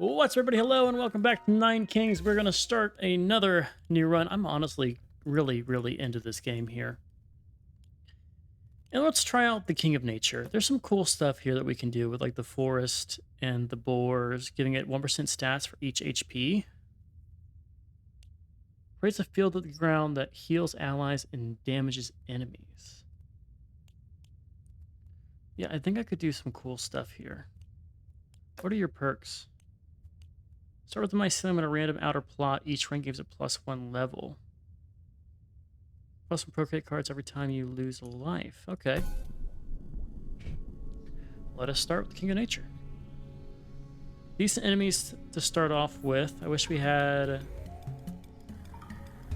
What's up, everybody? Hello, and welcome back to Nine Kings. We're going to start another new run. I'm honestly really into this game here. And let's try out the King of Nature. There's some cool stuff here that we can do with like the forest and the boars, giving it 1% stats for each HP. Creates a field of the ground that heals allies and damages enemies. Yeah, I think I could do some cool stuff here. What are your perks? Start with the mycelium in a random outer plot. Each rank gives it +1 level. Plus some procreate cards every time you lose a life. Okay. Let us start with the King of Nature. Decent enemies to start off with. I wish we had...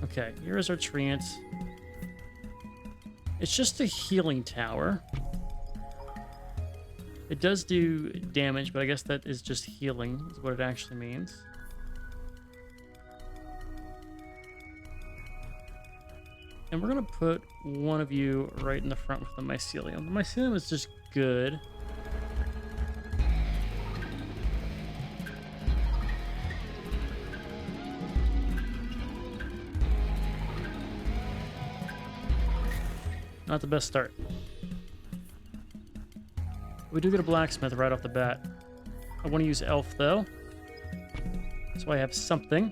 Okay, here is our treant. It's just a healing tower. It does do damage, but I guess that is just healing, is what it actually means. And we're going to put one of you right in the front with the mycelium. The mycelium is just good. Not the best start. We do get a blacksmith right off the bat. I want to use elf, though. So I have something.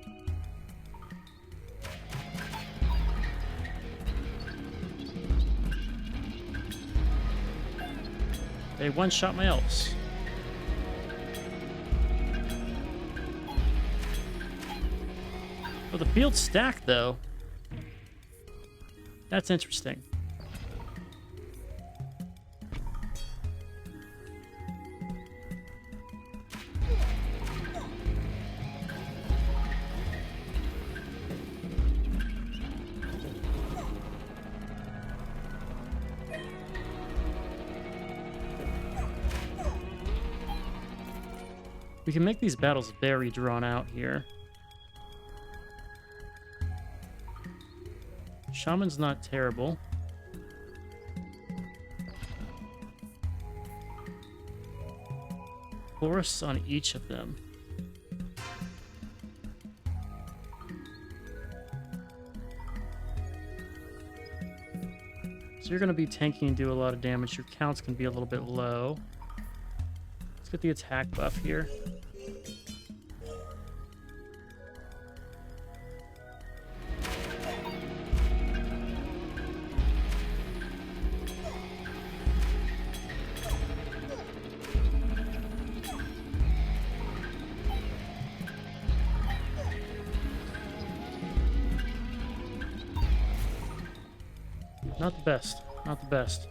They one-shot my elves. Oh, the field's stacked, though. That's interesting. We can make these battles very drawn out here. Shaman's not terrible. Forests on each of them. So you're going to be tanking and do a lot of damage. Your counts can be a little bit low. Let's get the attack buff here. Not the best. Not the best.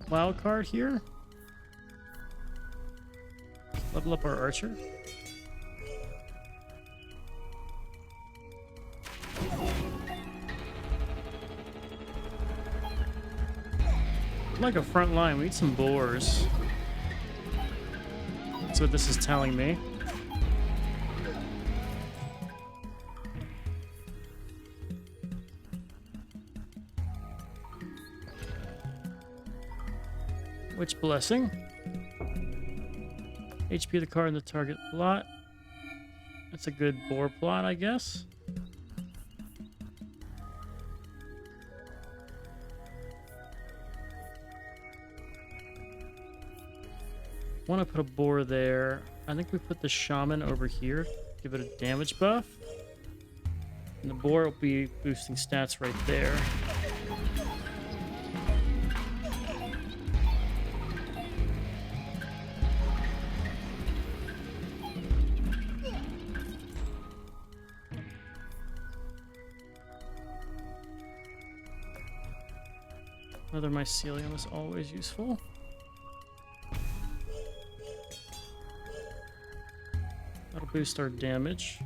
Wild card here. Level up our archer. Like a front line, we need some boars. That's what this is telling me. Witch Blessing. HP of the card in the target plot. That's a good boar plot, I guess. Want to put a boar there. I think we put the shaman over here. Give it a damage buff. And the boar will be boosting stats right there. Another mycelium is always useful. That'll boost our damage.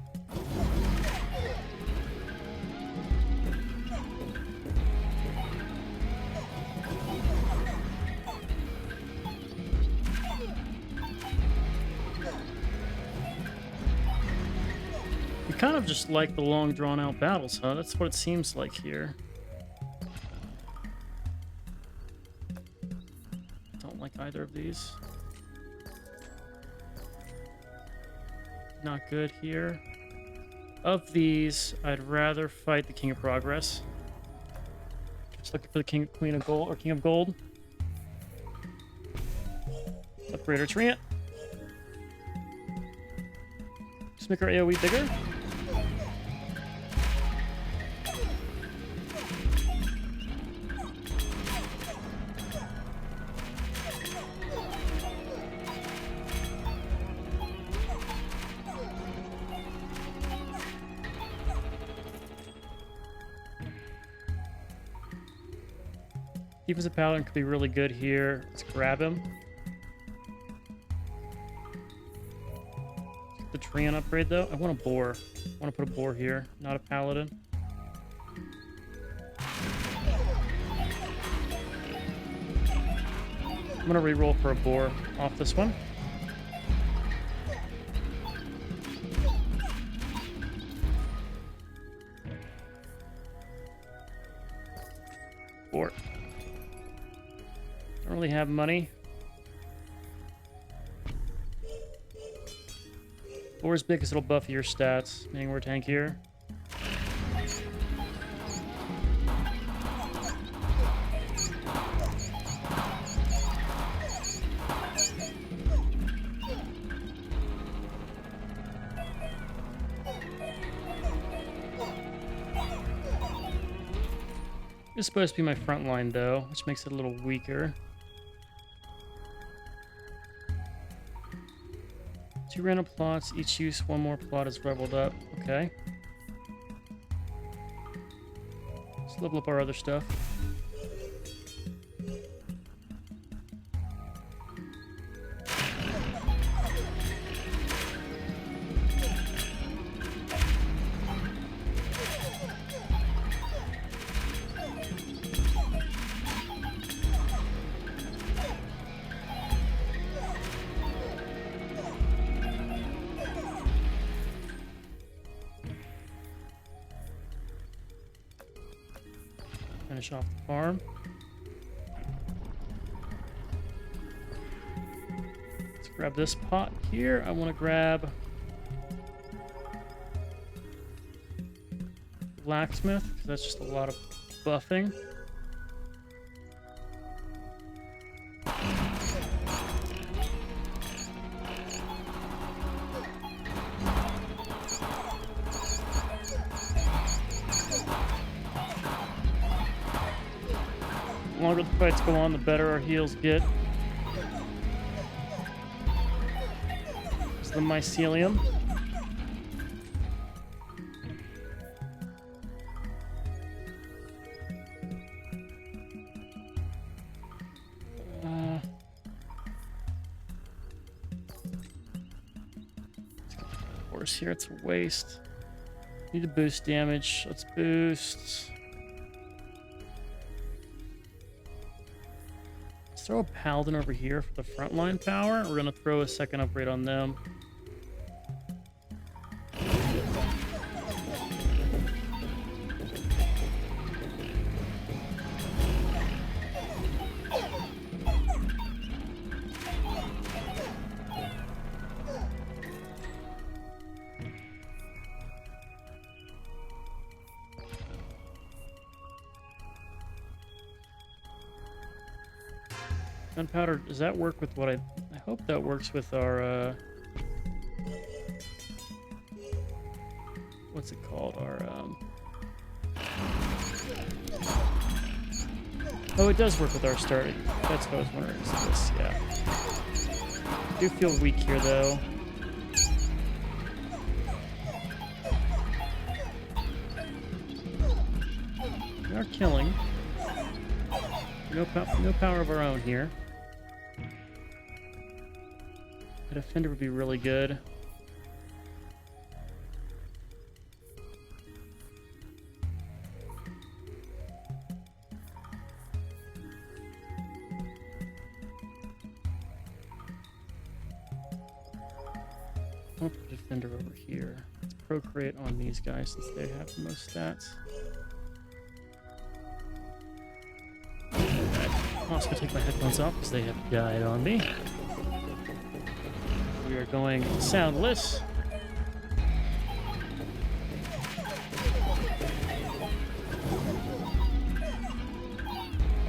We kind of just like the long drawn-out battles, huh? That's what it seems like here. Don't like either of these. not good here. Of these, I'd rather fight the King of Progress. Just looking for the Queen of Gold, or King of Gold. Upgrade our Treant. Just make our AoE bigger. Defensive Paladin could be really good here. Let's grab him. The Treant upgrade, though. I want a boar. I want to put a boar here, not a Paladin. I'm going to reroll for a boar off this one. Boar. Don't really have money. Boar's big because it'll buff your stats, meaning we're tankier. It's supposed to be my front line, though, which makes it a little weaker. 2 random plots, each use 1 more plot is leveled up. Okay. Let's level up our other stuff. Finish off the farm. Let's grab this pot here. I want to grab blacksmith because that's just a lot of buffing. The longer the fights go on, the better our heals get. It's the mycelium. Let's get the horse here. It's a waste. Need to boost damage. Let's boost. Throw a paladin over here for the frontline power. We're gonna throw a second upgrade on them. Gunpowder, does that work with what I hope that works with our, what's it called? Our, oh, it does work with our starting. That's what I was wondering. Is this, yeah. I do feel weak here, though. We are killing. No power of our own here. A defender would be really good. I'll put a defender over here. Let's procreate on these guys since they have the most stats. I'm also going to take my headphones off because they have died on me. We are going soundless.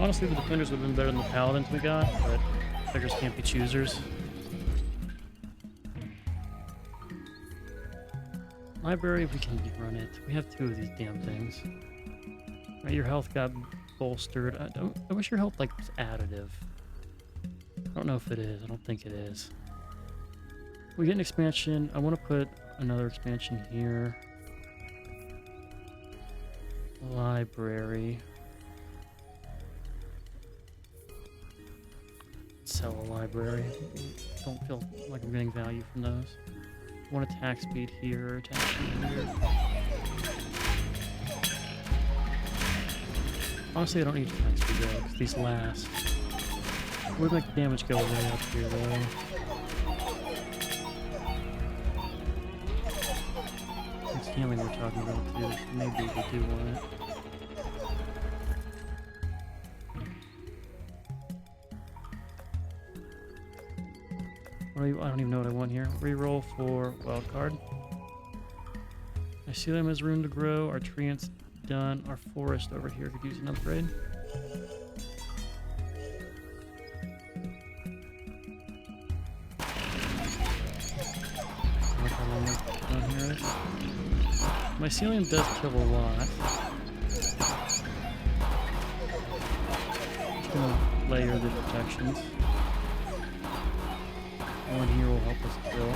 Honestly, the defenders would have been better than the paladins we got, but beggars can't be choosers. Library, we can run it. We have 2 of these damn things. Right, your health got bolstered. I wish your health like was additive. I don't know if it is. I don't think it is. We get an expansion. I want to put another expansion here. Library. Sell a library. Don't feel like I'm getting value from those. One attack speed here, attack speed here. Honestly, I don't need attack speed though, because these last. Would make the damage go way up here though. It's healing we're talking about too, so maybe we do want it. I don't even know what I want here. Reroll for wild card. I see them as room to grow. Our treant's done. Our forest over here could use an upgrade. Mycelium does kill a lot. Just gonna layer the protections. One here will help us kill.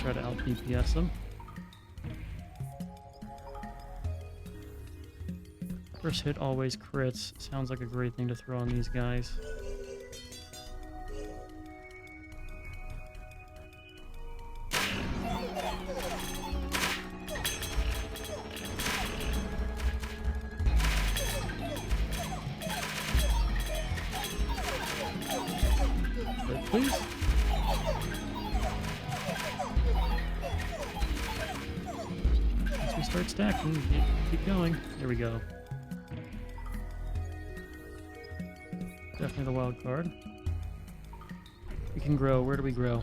Try to out DPS them. First hit always crits. Sounds like a great thing to throw on these guys. Please. Once we start stacking, keep going. There we go. Definitely the wild card. We can grow. Where do we grow?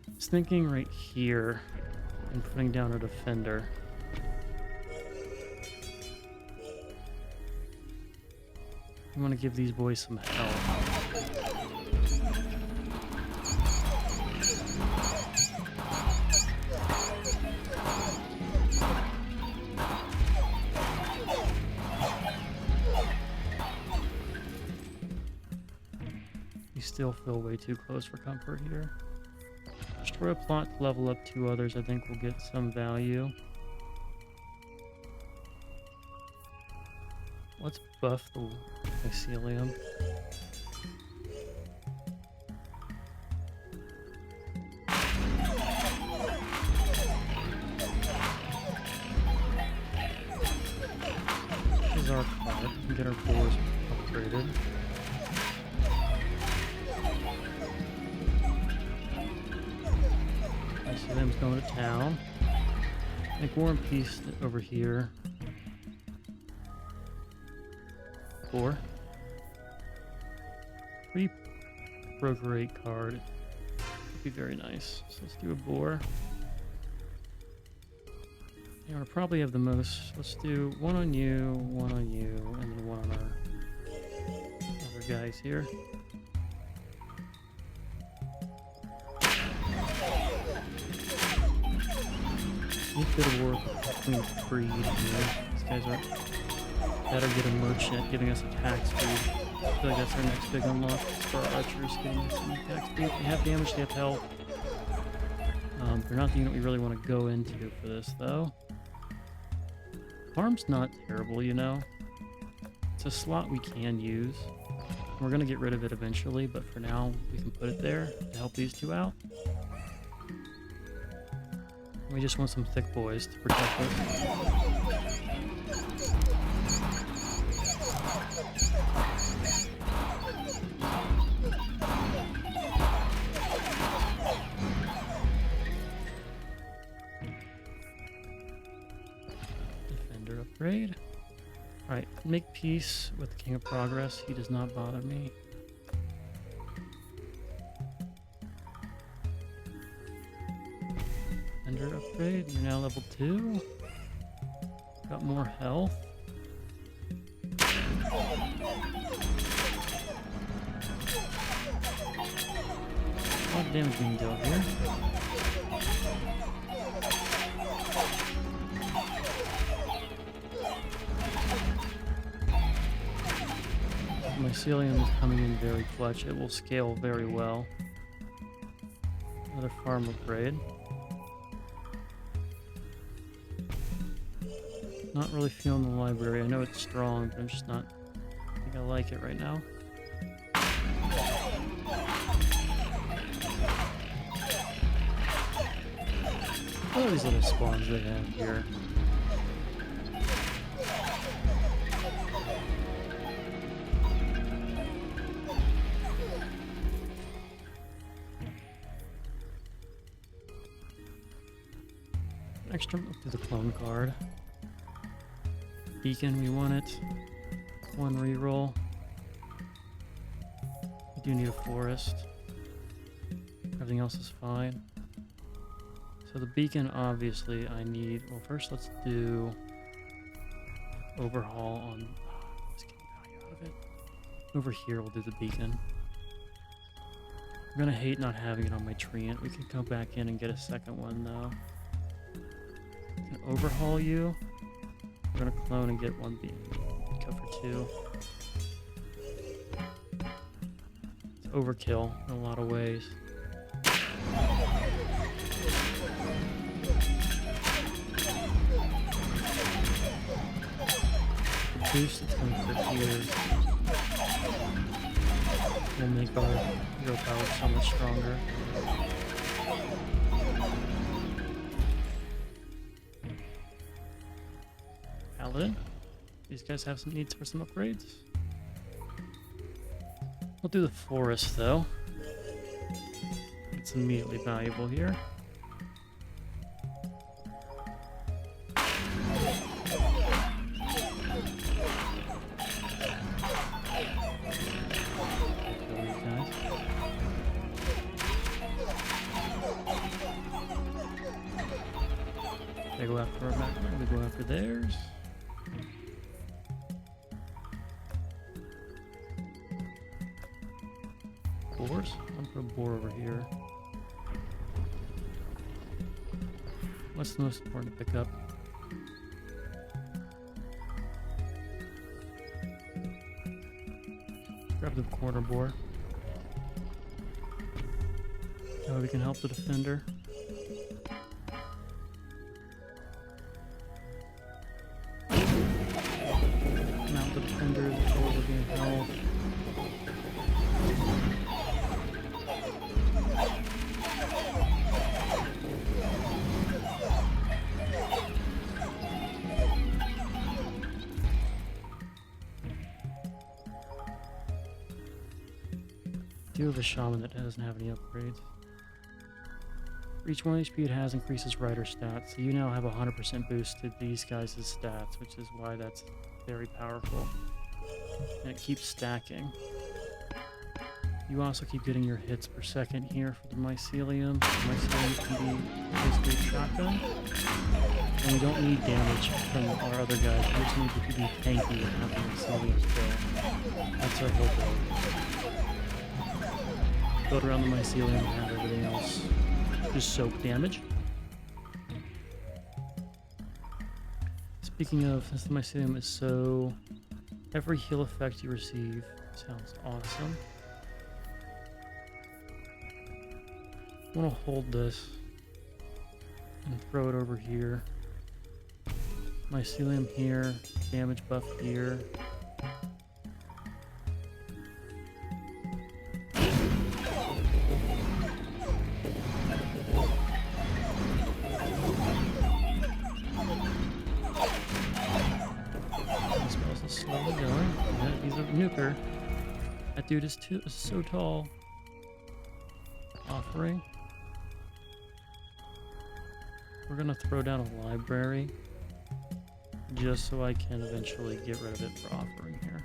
I was thinking right here and putting down a defender. I want to give these boys some help. You still feel way too close for comfort here. Destroy a plot to level up 2 others. I think we'll get some value. Let's buff the mycelium. This is our card. We can get our boars upgraded. Mycelium's going to town. Make War and Peace over here. 4. 3 Roguelike card. Would be very nice. So let's do a boar. Yeah, we'll probably have the most. Let's do 1 on you, 1 on you, and then 1 on our other guys here. Need a bit of work between breed here. These guys are better get a merchant, giving us attack speed. I feel like that's our next big unlock for our archers, getting some attack speed. They have damage, they have health. They're not the unit we really want to go into for this, though. Farm's not terrible, you know. It's a slot we can use. We're going to get rid of it eventually, but for now, we can put it there to help these 2 out. We just want some thick boys to protect us. Defender upgrade. Alright, make peace with the King of Progress. He does not bother me. upgrade. You're now level 2. Got more health. A lot of damage being dealt here. Mycelium is coming in very clutch. It will scale very well. Another farm upgrade. Not really feeling the library. I know it's strong, but I'm just not... I think I like it right now. All these little spawns they have here. Extra move to the clone card. Beacon, we want it. 1 reroll. We do need a forest. Everything else is fine. So the beacon, obviously, I need... Well, first let's do overhaul on... let's get value out of it. Over here, we'll do the beacon. I'm gonna hate not having it on my treant. We can go back in and get a second one, though. Can overhaul you. We're gonna clone and get 1 beacon. Go for 2. It's overkill in a lot of ways. Boost, it's going for years. We'll make our hero power so much stronger. Paladin. These guys have some needs for some upgrades. We'll do the forest though. It's immediately valuable here. They go after our background, we go after theirs. Boars? I'll put a boar over here. What's the most important to pick up? Grab the corner boar. That way we can help the defender. Mount the defender, the boar will gain health. Do have a shaman that doesn't have any upgrades. For each 1 HP it has increases rider stats, so you now have a 100% boost to these guys' stats, which is why that's very powerful. And it keeps stacking. You also keep getting your hits per second here for the mycelium. The mycelium can be basically a shotgun. And we don't need damage from our other guys, we just need to be tanky and have the mycelium kill. That's our whole build. Build around the mycelium and have everything else just soak damage. Speaking of, since the mycelium is so... Every heal effect you receive sounds awesome. I want to hold this and throw it over here. Mycelium here, damage buff here. Slowly going. Yeah, he's a nuker. That dude is so tall. Offering. We're gonna throw down a library just so I can eventually get rid of it for offering here.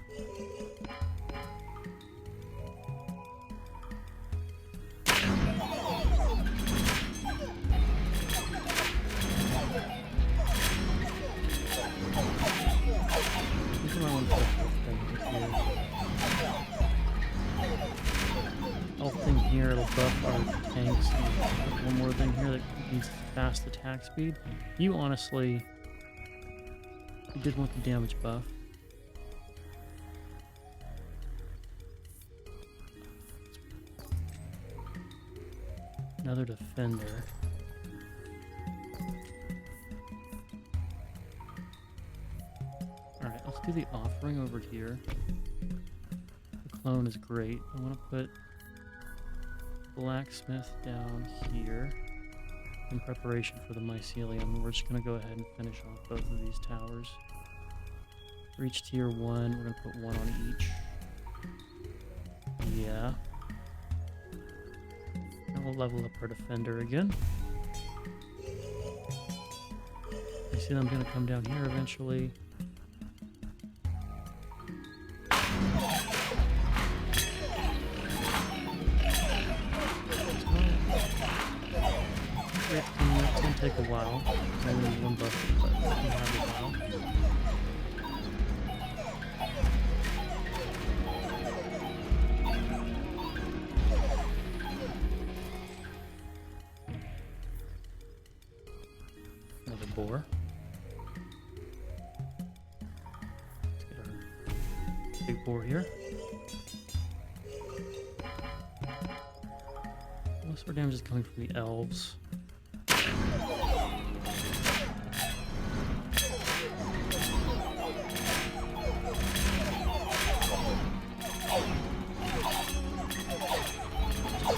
here, it'll buff our tanks. And one more thing here that needs fast attack speed. You honestly, you did want the damage buff. Another defender. Alright, let's do the offering over here. The clone is great. I want to put blacksmith down here in preparation for the mycelium. We're just going to go ahead and finish off both of these towers. For each tier 1, we're going to put one on each. Yeah. And we'll level up our defender again. I see them going to come down here eventually. It's going to take a while. Only one buff, but we have a while. Another boar. Let's get our big boar here. Most of our damage is coming from the elves.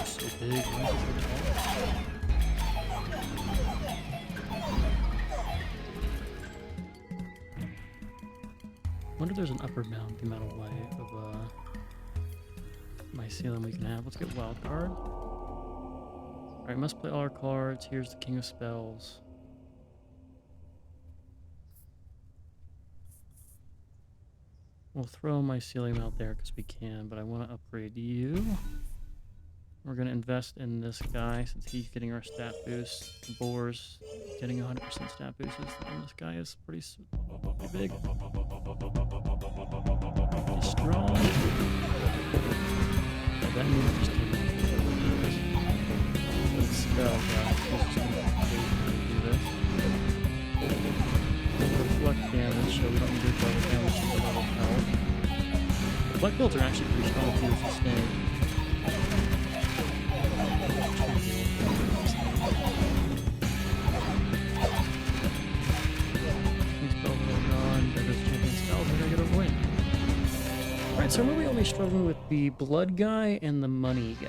So big. I wonder if there's an upper bound the amount of way of mycelium we can have. Let's get wild card. Alright, must play all our cards. Here's the King of Spells. We'll throw mycelium out there because we can, but I want to upgrade you. We're going to invest in this guy since he's getting our stat boost. The boars getting 100% stat boosts on this guy is pretty big. Pretty strong. Oh, that means just spell, guys. He's just going to do this. Reflect damage, so we don't need to double damage to the level health. Black builds are actually pretty strong if you sustain. Alright, so I'm really only struggling with the blood guy and the money guy.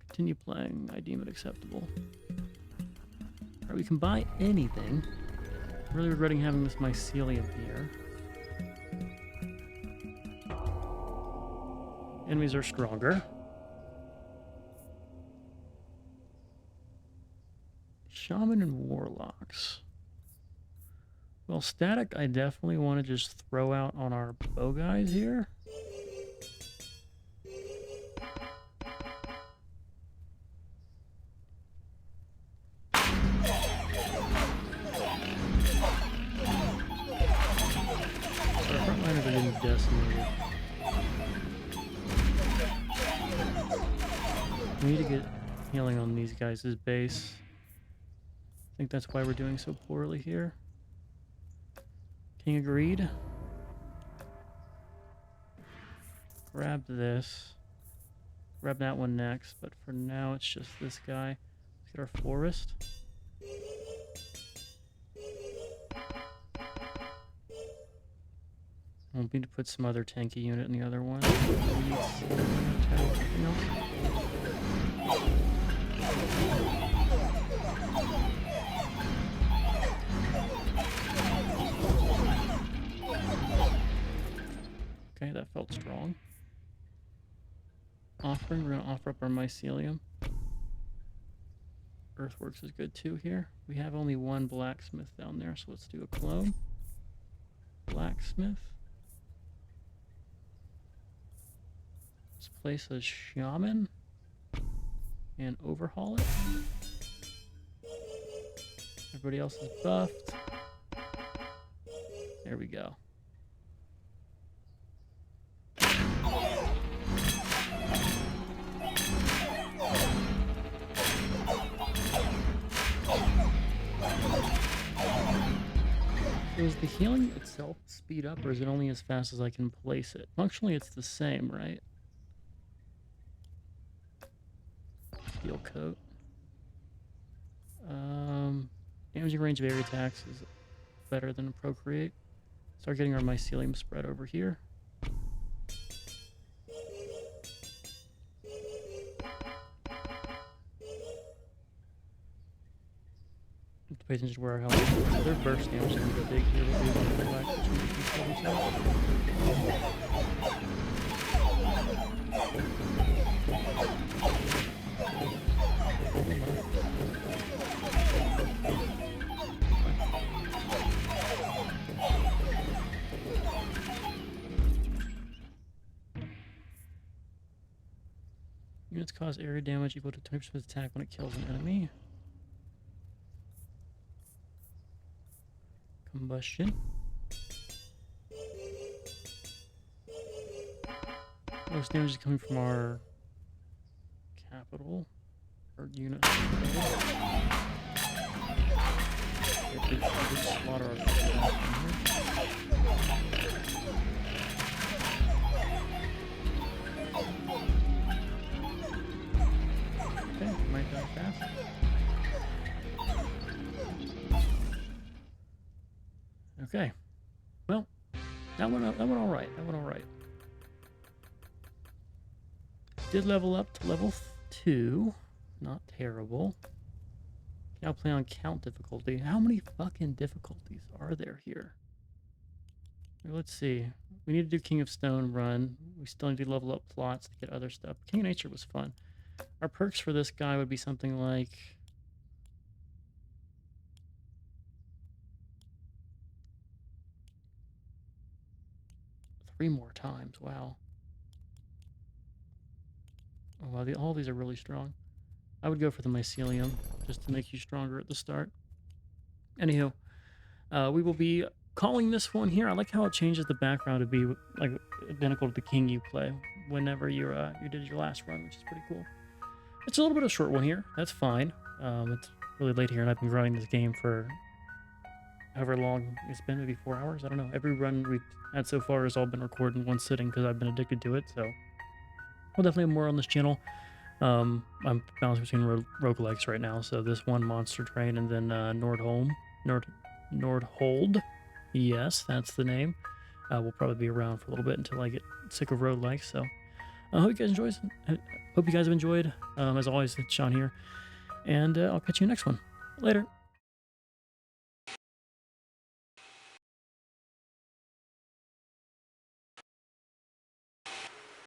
Continue playing. I deem it acceptable. Alright, we can buy anything. I'm really regretting having this mycelium here. Enemies are stronger. Shaman and warlocks. Well, static I definitely want to just throw out on our bow guys here. Our frontliners are getting decimated. We need to get healing on these guys' base. I think that's why we're doing so poorly here. King agreed. Grab this. Grab that one next, but for now it's just this guy. Let's get our forest. We'll need to put some other tanky unit in the other one. Okay, that felt strong. Offering, we're going to offer up our mycelium. Earthworks is good too here. We have only one blacksmith down there, so let's do a clone. Blacksmith. Let's place a shaman and overhaul it. Everybody else is buffed. There we go. Does the healing itself speed up, or is it only as fast as I can place it? Functionally, it's the same, right? Steel coat. Damaging range of area attacks is better than procreate. Start getting our mycelium spread over here. Have to pay attention to where our health is. So their burst damage is going to go big here. We'll be able to go back to Units cause area damage equal to 20% attack when it kills an enemy. Combustion. Most damage is coming from our capital or unit. Slaughter our okay, might die fast. Okay. Well, that went all right. That went all right. Did level up to level 2. Not terrible. Now play on count difficulty. How many fucking difficulties are there here? Let's see. We need to do King of Stone run. We still need to level up plots to get other stuff. King of Nature was fun. Our perks for this guy would be something like... 3 more times. Wow. Oh, wow. All these are really strong. I would go for the mycelium just to make you stronger at the start. Anywho, we will be calling this one here. I like how it changes the background to be like identical to the king you play whenever you did your last run, which is pretty cool. It's a little bit of a short one here. That's fine. It's really late here, and I've been growing this game for however long it's been, maybe 4 hours. I don't know. Every run we've had so far has all been recorded in one sitting because I've been addicted to it. So we'll definitely have more on this channel. I'm balanced between roguelikes right now. So this one, Monster Train, and then Nordhold. Yes, that's the name. We'll probably be around for a little bit until I get sick of roguelikes. So I hope you guys have enjoyed. As always, it's Sean here, and I'll catch you next one. Later.